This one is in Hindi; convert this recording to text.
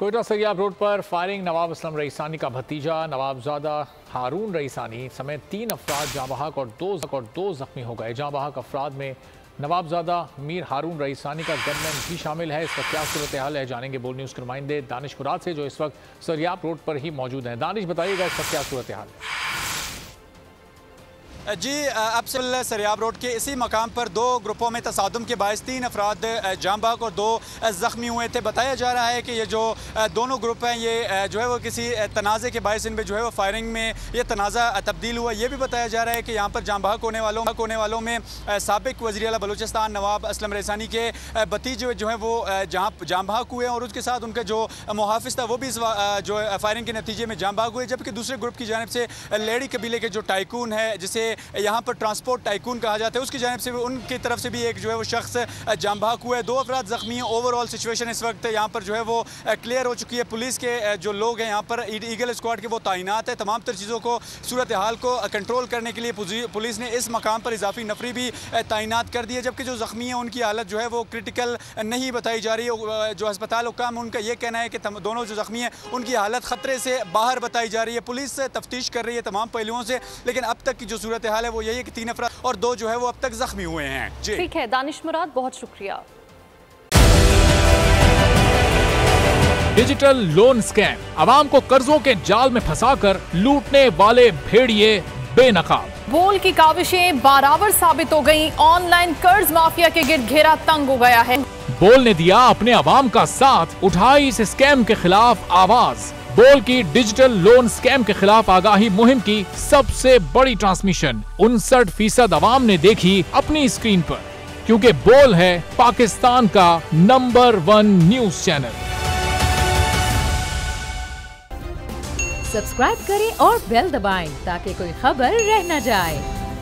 कोयटा सरियाब रोड पर फायरिंग, नवाब असलम रईसानी का भतीजा नवाबजादा हारून रईसानी समेत 3 अफराद जाँ बहक और दो जख्मी हो गए। जाँ बहक अफराद में नवाबजादा मीर हारून रईसानी का गनमैन भी शामिल है। इस वक्त क्या सूरत हाल है जानेंगे बोल न्यूज़ के नुमाइंदे दानिश मुराद से, जो इस वक्त सरियाब रोड पर ही मौजूद हैं। दानिश, बताइएगा इस वक्त क्या सूरत हाल है? जी, अब से सरियाब रोड के इसी मकाम पर 2 ग्रुपों में तसादुम के बायस 3 अफराद जाँ बहक और 2 ज़ख्मी हुए थे। बताया जा रहा है कि ये जो दोनों ग्रुप हैं ये जो है वो किसी तनाज़े के बायस इनमें जो है वो फायरिंग में ये तनाज़ा तब्दील हुआ। ये भी बताया जा रहा है कि यहाँ पर जाँ बहक होने वालों में साबिक वज़ीर आला बलूचिस्तान नवाब असलम रईसानी के भतीजे जो है वो जाँ बहक हुए और उसके साथ उनका जो मुहाफ़िज़ था वो भी इस जो फायरिंग के नतीजे में जाँ बहक हुए। जबकि दूसरे ग्रुप की जानिब से लेडी कबीले के जो टाइकून है, जिसे यहाँ पर ट्रांसपोर्ट टाइकून कहा जाता है, उसकी जानिब से भी उनकी तरफ से भी एक जो है वो शख्स जाँ बहक हुआ है। 2 अफराद जख्मी हैं। ओवरऑल सिचुएशन इस वक्त यहाँ पर जो है वो क्लियर हो चुकी है। पुलिस के जो लोग हैं यहाँ पर ईगल स्क्वाड के वो तैनात है। तमाम तर चीज़ों को, सूरत हाल को कंट्रोल करने के लिए पुलिस ने इस मकाम पर इजाफी नफरी भी तैनात कर दी है। जबकि जो जख्मी हैं उनकी हालत जो है वो क्रिटिकल नहीं बताई जा रही है। जो अस्पताल हुकाम उनका ये कहना है कि दोनों जो जख्मी हैं उनकी हालत खतरे से बाहर बताई जा रही है। पुलिस तफ्तीश कर रही है तमाम पहलुओं से, लेकिन अब तक की जो सूरत हाल है वो यही है कि 3 अफराद और 2 जो है वो अब तक जख्मी हुए हैं। जी ठीक है दानिश मुराद, बहुत शुक्रिया। डिजिटल लोन स्कैम, आवाम को कर्जों के जाल में फंसाकर लूटने वाले भेड़िए बेनकाब। बोल की काविशें बारावर साबित हो गई। ऑनलाइन कर्ज माफिया के गिर्द घेरा तंग हो गया है। बोल ने दिया अपने आवाम का साथ, उठाई इस स्कैम के खिलाफ आवाज। बोल की डिजिटल लोन स्कैम के खिलाफ आगाही मुहिम की सबसे बड़ी ट्रांसमिशन 59% आवाम ने देखी अपनी स्क्रीन पर, क्योंकि बोल है पाकिस्तान का नंबर 1 न्यूज चैनल। सब्सक्राइब करें और बेल दबाएं ताकि कोई खबर रह न जाए।